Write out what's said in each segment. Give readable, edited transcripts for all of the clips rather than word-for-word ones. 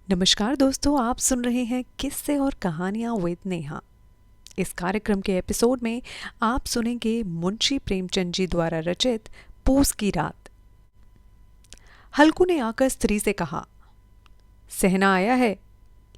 नमस्कार दोस्तों, आप सुन रहे हैं किस्से और कहानियाँ विद नेहा। इस कार्यक्रम के एपिसोड में आप सुनेंगे मुंशी प्रेमचंद जी द्वारा रचित पूस की रात। हल्कू ने आकर स्त्री से कहा, सहना आया है,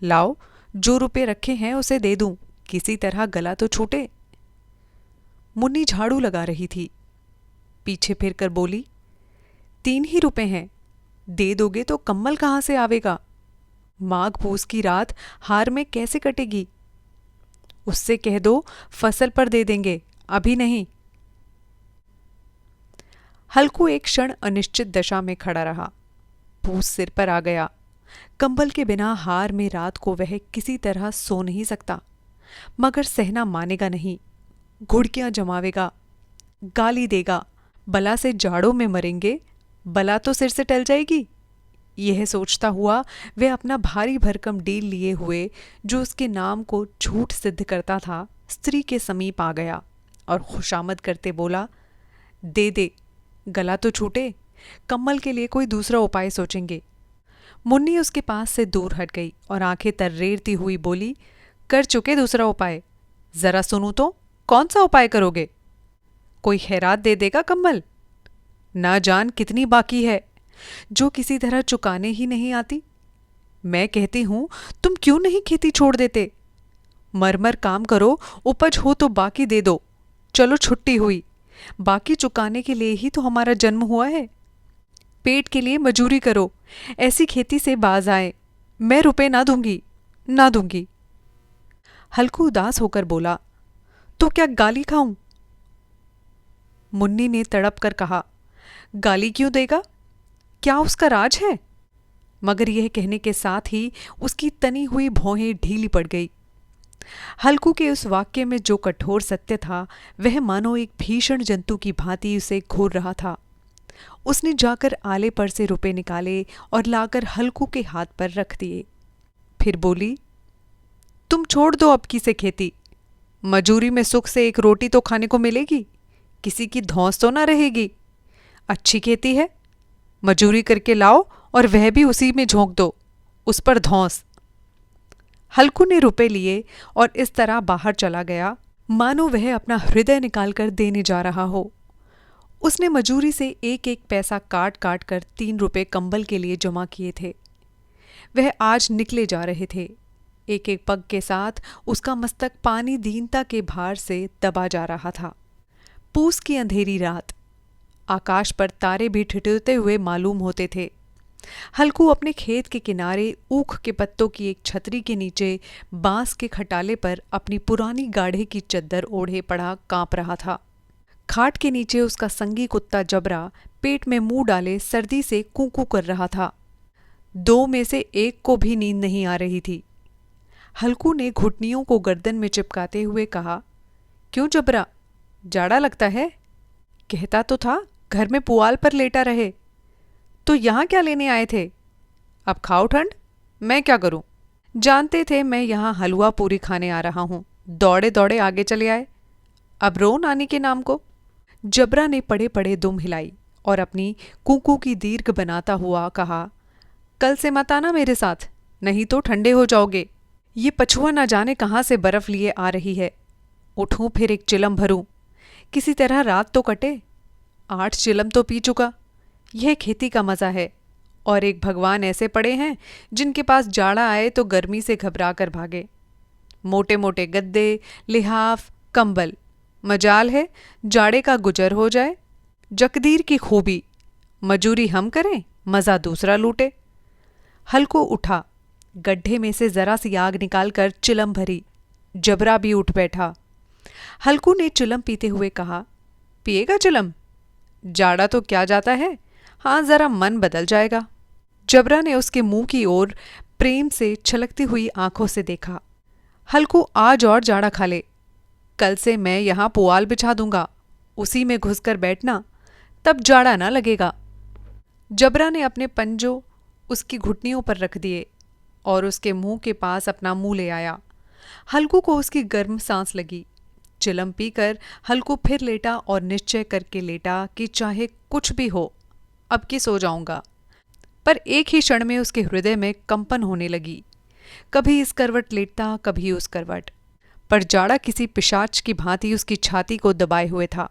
लाओ जो रुपए रखे हैं उसे दे दूं, किसी तरह गला तो छूटे। मुन्नी झाड़ू लगा रही थी, पीछे फिरकर बोली, 3 ही रुपए हैं, दे दोगे तो कम्बल कहाँ से आवेगा? माघ पूस की रात हार में कैसे कटेगी? उससे कह दो फसल पर दे देंगे, अभी नहीं। हल्कू एक क्षण अनिश्चित दशा में खड़ा रहा। पूस सिर पर आ गया। कंबल के बिना हार में रात को वह किसी तरह सो नहीं सकता, मगर सहना मानेगा नहीं। घुड़कियां जमावेगा, गाली देगा, बला से जाड़ों में मरेंगे, बला तो सिर से टल जाएगी। यह सोचता हुआ वह अपना भारी भरकम डील लिए हुए, जो उसके नाम को झूठ सिद्ध करता था, स्त्री के समीप आ गया और खुशामद करते बोला, दे दे, गला तो छूटे, कम्बल के लिए कोई दूसरा उपाय सोचेंगे। मुन्नी उसके पास से दूर हट गई और आंखें तर्रेरती हुई बोली, कर चुके दूसरा उपाय, जरा सुनूं तो, कौन सा उपाय करोगे? कोई खैरात दे देगा कम्बल? ना जान कितनी बाकी है, जो किसी तरह चुकाने ही नहीं आती। मैं कहती हूं, तुम क्यों नहीं खेती छोड़ देते? मर काम करो, उपज हो तो बाकी दे दो। चलो छुट्टी हुई, बाकी चुकाने के लिए ही तो हमारा जन्म हुआ है। पेट के लिए मजूरी करो, ऐसी खेती से बाज आए। मैं रुपए ना दूंगी, ना दूंगी। हल्कू उदास होकर बोला, तो क्या गाली खाऊं? मुन्नी ने तड़प कर कहा, गाली क्यों देगा? क्या उसका राज है? मगर यह कहने के साथ ही उसकी तनी हुई भौहें ढीली पड़ गई। हल्कू के उस वाक्य में जो कठोर सत्य था, वह मानो एक भीषण जंतु की भांति उसे घूर रहा था। उसने जाकर आले पर से रुपए निकाले और लाकर हल्कू के हाथ पर रख दिए। फिर बोली, तुम छोड़ दो अब की से खेती। मजूरी में सुख से एक रोटी तो खाने को मिलेगी, किसी की धौंस तो ना रहेगी। अच्छी खेती है, मजूरी करके लाओ और वह भी उसी में झोंक दो, उस पर धौंस। हल्कू ने रुपए लिए और इस तरह बाहर चला गया, मानो वह अपना हृदय निकालकर देने जा रहा हो। उसने मजूरी से एक एक पैसा काट काट कर 3 रुपए कंबल के लिए जमा किए थे। वह आज निकले जा रहे थे। एक एक पग के साथ उसका मस्तक पानी दीनता के भार से दबा जा रहा था। पूस की अंधेरी रात, आकाश पर तारे भी ठिठुरते हुए मालूम होते थे। हल्कू अपने खेत के किनारे ऊख के पत्तों की एक छतरी के नीचे बांस के खटाले पर अपनी पुरानी गाढ़े की चद्दर ओढ़े पड़ा कांप रहा था। खाट के नीचे उसका संगी कुत्ता जबरा पेट में मुंह डाले सर्दी से कूकू कर रहा था। 2 में से एक को भी नींद नहीं आ रही थी। हल्कू ने घुटनियों को गर्दन में चिपकाते हुए कहा, क्यों जबरा, जाड़ा लगता है? कहता तो था घर में पुआल पर लेटा रहे, तो यहां क्या लेने आए थे? अब खाओ ठंड, मैं क्या करूं? जानते थे मैं यहां हलवा पूरी खाने आ रहा हूं, दौड़े दौड़े आगे चले आए। अब रो नानी के नाम को। जबरा ने पड़े पड़े दुम हिलाई और अपनी कूकू की दीर्घ बनाता हुआ कहा, कल से मत आना मेरे साथ, नहीं तो ठंडे हो जाओगे। ये पछुआ ना जाने कहां से बर्फ लिए आ रही है। उठूं फिर एक चिलम भरूं, किसी तरह रात तो कटे। 8 चिलम तो पी चुका। यह खेती का मजा है। और एक भगवान ऐसे पड़े हैं जिनके पास जाड़ा आए तो गर्मी से घबरा कर भागे। मोटे मोटे गद्दे, लिहाफ, कंबल, मजाल है जाड़े का गुजर हो जाए। जकदीर की खूबी, मजूरी हम करें, मजा दूसरा लूटे। हल्कू उठा, गड्ढे में से जरा सी आग निकालकर चिलम भरी। जबरा भी उठ बैठा। हल्कू ने चिलम पीते हुए कहा, पिएगा चिलम? जाड़ा तो क्या जाता है, हाँ जरा मन बदल जाएगा। जबरा ने उसके मुंह की ओर प्रेम से छलकती हुई आंखों से देखा। हल्कू आज और जाड़ा खा ले, कल से मैं यहां पुआल बिछा दूंगा, उसी में घुसकर बैठना, तब जाड़ा ना लगेगा। जबरा ने अपने पंजों उसकी घुटनियों पर रख दिए और उसके मुंह के पास अपना मुंह ले आया। हल्कू को उसकी गर्म सांस लगी। चिलम पीकर हल्कू फिर लेटा और निश्चय करके लेटा कि चाहे कुछ भी हो, अब की सो जाऊंगा। पर एक ही क्षण में उसके हृदय में कंपन होने लगी। कभी इस करवट लेटता, कभी उस करवट, पर जाड़ा किसी पिशाच की भांति उसकी छाती को दबाए हुए था।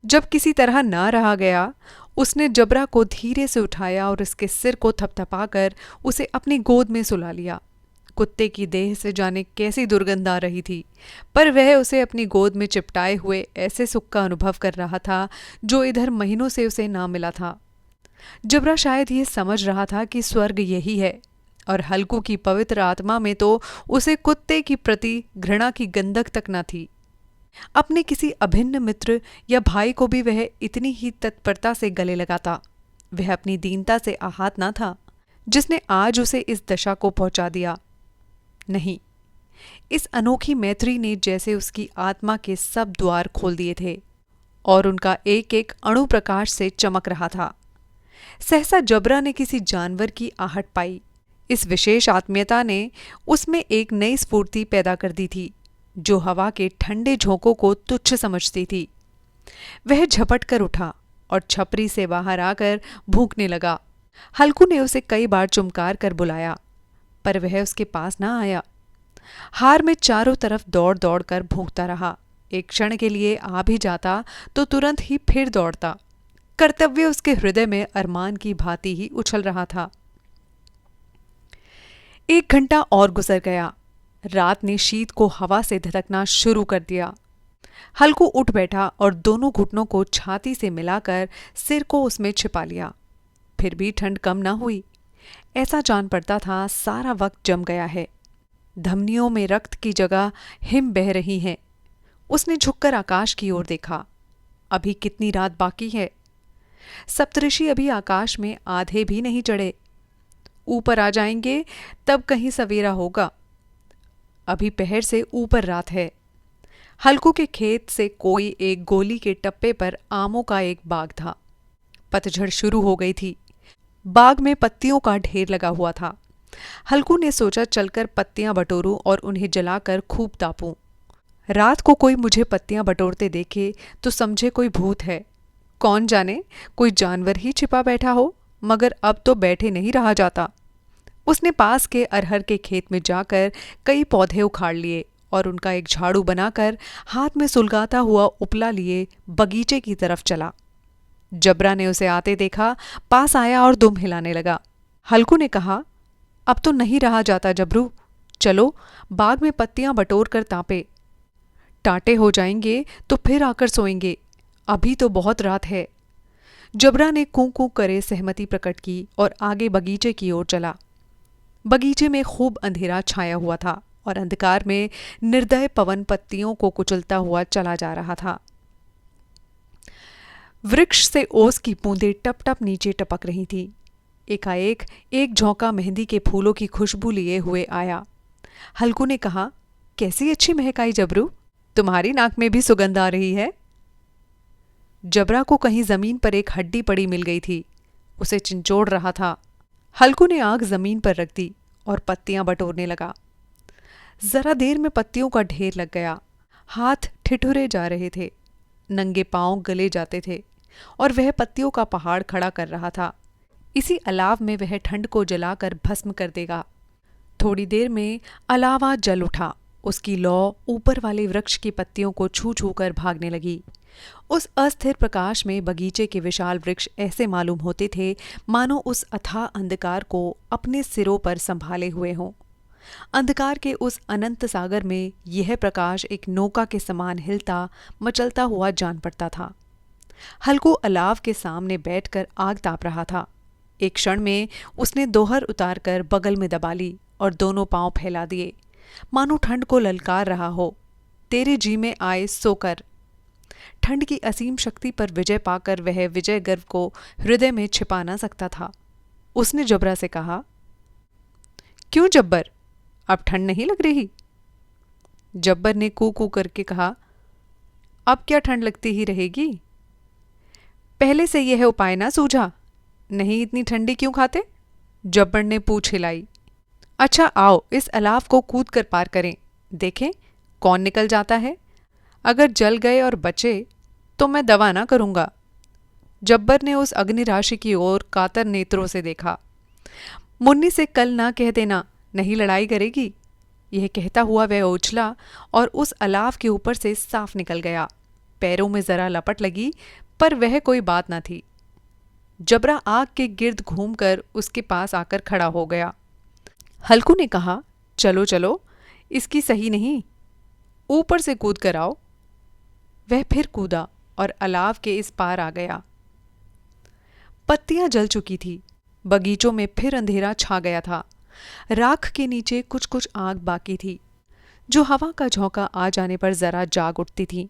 जब किसी तरह ना रहा गया, उसने जबरा को धीरे से उठाया और उसके सिर को थपथपाकर उसे अपनी गोद में सुला लिया। कुत्ते की देह से जाने कैसी दुर्गंध आ रही थी, पर वह उसे अपनी गोद में चिपटाए हुए ऐसे सुख का अनुभव कर रहा था जो इधर महीनों से उसे ना मिला था। जबरा शायद ये समझ रहा था कि स्वर्ग यही है, और हल्कू की पवित्र आत्मा में तो उसे कुत्ते की प्रति घृणा की गंधक तक न थी। अपने किसी अभिन्न मित्र या भाई को भी वह इतनी ही तत्परता से गले लगाता। वह अपनी दीनता से आहत न था जिसने आज उसे इस दशा को पहुंचा दिया। नहीं, इस अनोखी मैत्री ने जैसे उसकी आत्मा के सब द्वार खोल दिए थे और उनका एक एक अणु प्रकाश से चमक रहा था। सहसा जबरा ने किसी जानवर की आहट पाई। इस विशेष आत्मीयता ने उसमें एक नई स्फूर्ति पैदा कर दी थी जो हवा के ठंडे झोंकों को तुच्छ समझती थी। वह झपट कर उठा और छपरी से बाहर आकर भूखने लगा। हल्कू ने उसे कई बार चुमकार कर बुलाया, पर वह उसके पास ना आया। हार में चारों तरफ दौड़ दौड़ कर भूखता रहा। एक क्षण के लिए आ भी जाता तो तुरंत ही फिर दौड़ता। कर्तव्य उसके हृदय में अरमान की भांति ही उछल रहा था। 1 घंटा और गुजर गया। रात ने शीत को हवा से धधकना शुरू कर दिया। हल्कू उठ बैठा और दोनों घुटनों को छाती से मिलाकर सिर को उसमें छिपा लिया। फिर भी ठंड कम न हुई। ऐसा जान पड़ता था सारा वक्त जम गया है। धमनियों में रक्त की जगह हिम बह रही है। उसने झुककर आकाश की ओर देखा। अभी कितनी रात बाकी है। सप्तऋषि अभी आकाश में आधे भी नहीं चढ़े। ऊपर आ जाएंगे तब कहीं सवेरा होगा। अभी पहर से ऊपर रात है। हल्कू के खेत से कोई एक गोली के टप्पे पर आमों का एक बाग था। पतझड़ शुरू हो गई थी। बाग में पत्तियों का ढेर लगा हुआ था। हल्कू ने सोचा चलकर पत्तियां बटोरूं और उन्हें जलाकर खूब तापूं। रात को कोई मुझे पत्तियां बटोरते देखे तो समझे कोई भूत है। कौन जाने कोई जानवर ही छिपा बैठा हो, मगर अब तो बैठे नहीं रहा जाता। उसने पास के अरहर के खेत में जाकर कई पौधे उखाड़ लिए और उनका एक झाड़ू बनाकर हाथ में सुलगाता हुआ उपला लिए बगीचे की तरफ चला। जबरा ने उसे आते देखा, पास आया और दुम हिलाने लगा। हल्कू ने कहा, अब तो नहीं रहा जाता जबरू, चलो बाग में पत्तियां बटोर कर तापे। टाटे हो जाएंगे तो फिर आकर सोएंगे, अभी तो बहुत रात है। जबरा ने कूं कूं करे सहमति प्रकट की और आगे बगीचे की ओर चला। बगीचे में खूब अंधेरा छाया हुआ था और अंधकार में निर्दय पवन पत्तियों को कुचलता हुआ चला जा रहा था। वृक्ष से ओस की बूंदें टप टप नीचे टपक रही थीं। एकाएक एक झोंका मेहंदी के फूलों की खुशबू लिए हुए आया। हल्कू ने कहा, कैसी अच्छी महक आई जबरू, तुम्हारी नाक में भी सुगंध आ रही है। जबरा को कहीं जमीन पर एक हड्डी पड़ी मिल गई थी। उसे चिंचोड़ रहा था। हल्कू ने आग जमीन पर रख दी और पत्तियां बटोरने लगा। जरा देर में पत्तियों का ढेर लग गया। हाथ ठिठुरे जा रहे थे, नंगे पांव गले जाते थे और वह पत्तियों का पहाड़ खड़ा कर रहा था। इसी अलाव में वह ठंड को जलाकर भस्म कर देगा। थोड़ी देर में अलावा जल उठा। उसकी लौ ऊपर वाले वृक्ष की पत्तियों को छू छू कर भागने लगी। उस अस्थिर प्रकाश में बगीचे के विशाल वृक्ष ऐसे मालूम होते थे मानो उस अथाह अंधकार को अपने सिरों पर संभाले हुए हों। अंधकार के उस अनंत सागर में यह प्रकाश एक नौका के समान हिलता मचलता हुआ जान पड़ता था। हल्कू अलाव के सामने बैठकर आग ताप रहा था। एक क्षण में उसने दोहर उतारकर बगल में दबा ली और दोनों पांव फैला दिए, मानो ठंड को ललकार रहा हो, तेरे जी में आए सोकर। ठंड की असीम शक्ति पर विजय पाकर वह विजय गर्व को हृदय में छिपा न सकता था। उसने जबरा से कहा, क्यों जब्बर, अब ठंड नहीं लग रही? जब्बर ने कू कू करके कहा, अब क्या ठंड लगती ही रहेगी। पहले से यह उपाय ना सूझा? नहीं इतनी ठंडी क्यों खाते? जब्बर ने पूछ हिलाई। अच्छा आओ इस अलाव को कूद कर पार करें, देखें कौन निकल जाता है। अगर जल गए और बचे तो मैं दवा ना करूंगा। जब्बर ने उस अग्नि राशि की ओर कातर नेत्रों से देखा। मुन्नी से कल ना कह देना, नहीं लड़ाई करेगी। यह कहता हुआ वह उछला और उस अलाव के ऊपर से साफ निकल गया। पैरों में जरा लपट लगी, पर वह कोई बात ना थी। जबरा आग के गिर्द घूमकर उसके पास आकर खड़ा हो गया। हल्कू ने कहा, चलो चलो, इसकी सही नहीं, ऊपर से कूद कर आओ। वह फिर कूदा और अलाव के इस पार आ गया। पत्तियां जल चुकी थी। बगीचों में फिर अंधेरा छा गया था। राख के नीचे कुछ कुछ आग बाकी थी, जो हवा का झोंका आ जाने पर जरा जाग उठती थी,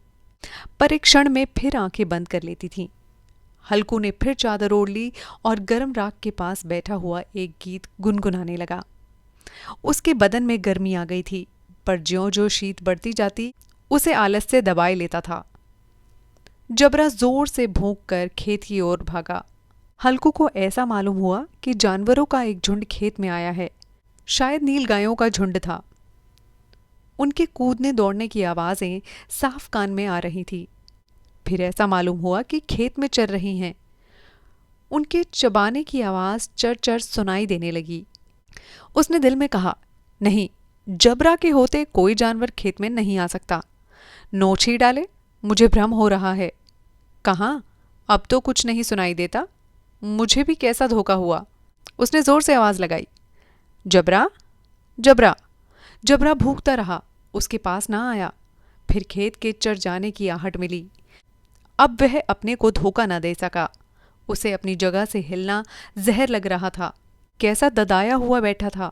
पर एक क्षण में फिर आंखें बंद कर लेती थीं। हल्कू ने फिर चादर ओढ़ ली और गर्म राख के पास बैठा हुआ एक गीत गुनगुनाने लगा। उसके बदन में गर्मी आ गई थी, पर ज्यों ज्यों शीत बढ़ती जाती उसे आलस से दबाए लेता था। जबरा जोर से भौंक कर खेत की ओर भागा। हल्कू को ऐसा मालूम हुआ कि जानवरों का एक झुंड खेत में आया है। शायद नील गायों का झुंड था। उनके कूदने दौड़ने की आवाजें साफ कान में आ रही थी। फिर ऐसा मालूम हुआ कि खेत में चर रही हैं। उनके चबाने की आवाज चर चर सुनाई देने लगी। उसने दिल में कहा, नहीं, जबरा के होते कोई जानवर खेत में नहीं आ सकता। नोच ही डाले, मुझे भ्रम हो रहा है। कहाँ, अब तो कुछ नहीं सुनाई देता। मुझे भी कैसा धोखा हुआ। उसने जोर से आवाज लगाई, जबरा, जबरा। जबरा भूखता रहा, उसके पास ना आया। फिर खेत के चर जाने की आहट मिली। अब वह अपने को धोखा न दे सका। उसे अपनी जगह से हिलना जहर लग रहा था। कैसा ददाया हुआ बैठा था।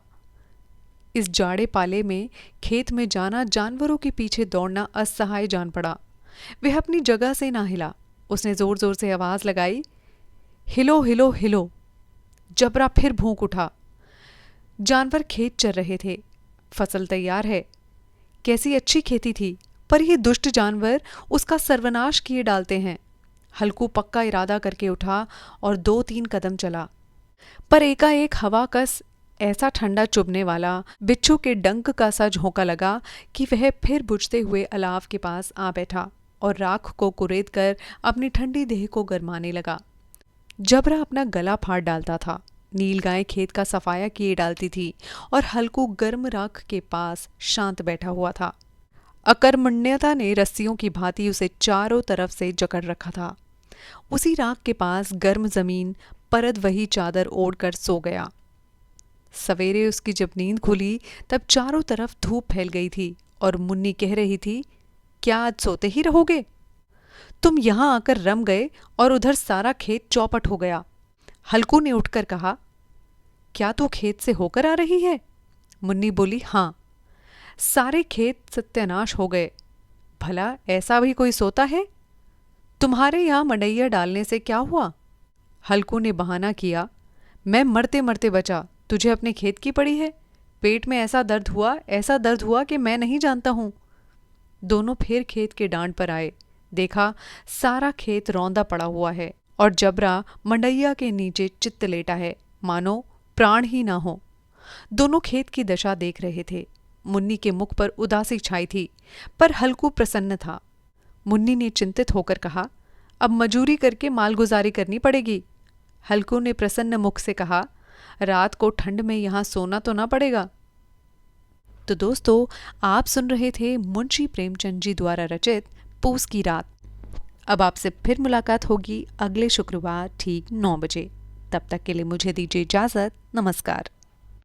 इस जाड़े पाले में खेत में जाना, जानवरों के पीछे दौड़ना असहाय जान पड़ा। वह अपनी जगह से ना हिला। उसने जोर जोर से आवाज लगाई, हिलो हिलो हिलो। जबरा फिर भूख उठा। जानवर खेत चर रहे थे। फसल तैयार है। कैसी अच्छी खेती थी, पर ये दुष्ट जानवर उसका सर्वनाश किए डालते हैं। हल्कू पक्का इरादा करके उठा और 2-3 कदम चला, पर एकाएक हवा का ऐसा ठंडा चुभने वाला, बिच्छू के डंक का सा झोंका लगा कि वह फिर बुझते हुए अलाव के पास आ बैठा और राख को कुरेद कर अपनी ठंडी देह को गरमाने लगा। जबरा अपना गला फाड़ डालता था। नील गाय खेत का सफाया किए डालती थी और हल्कू गर्म राख के पास शांत बैठा हुआ था। अकर्मण्यता ने रस्सियों की भांति उसे चारों तरफ से जकड़ रखा था। उसी राख के पास गर्म जमीन परत वही चादर ओढ़कर सो गया। सवेरे उसकी जब नींद खुली तब चारों तरफ धूप फैल गई थी और मुन्नी कह रही थी, क्या आज सोते ही रहोगे? तुम यहां आकर रम गए और उधर सारा खेत चौपट हो गया। हल्कू ने उठकर कहा, क्या तू खेत से होकर आ रही है? मुन्नी बोली, हाँ। सारे खेत सत्यानाश हो गए। भला ऐसा भी कोई सोता है? तुम्हारे यहां मडैया डालने से क्या हुआ? हल्कू ने बहाना किया, मैं मरते मरते बचा, तुझे अपने खेत की पड़ी है। पेट में ऐसा दर्द हुआ कि मैं नहीं जानता हूं। दोनों फिर खेत के डांड पर आए। देखा, सारा खेत रौंदा पड़ा हुआ है और जबरा मंडैया के नीचे चित्त लेटा है, मानो प्राण ही ना हो। दोनों खेत की दशा देख रहे थे। मुन्नी के मुख पर उदासी छाई थी, पर हल्कू प्रसन्न था। मुन्नी ने चिंतित होकर कहा, अब मजूरी करके मालगुजारी करनी पड़ेगी। हल्कू ने प्रसन्न मुख से कहा, रात को ठंड में यहां सोना तो ना पड़ेगा। तो दोस्तों, आप सुन रहे थे मुंशी प्रेमचंद जी द्वारा रचित पूस की रात। अब आपसे फिर मुलाकात होगी अगले शुक्रवार ठीक 9 बजे। तब तक के लिए मुझे दीजिए इजाजत। नमस्कार।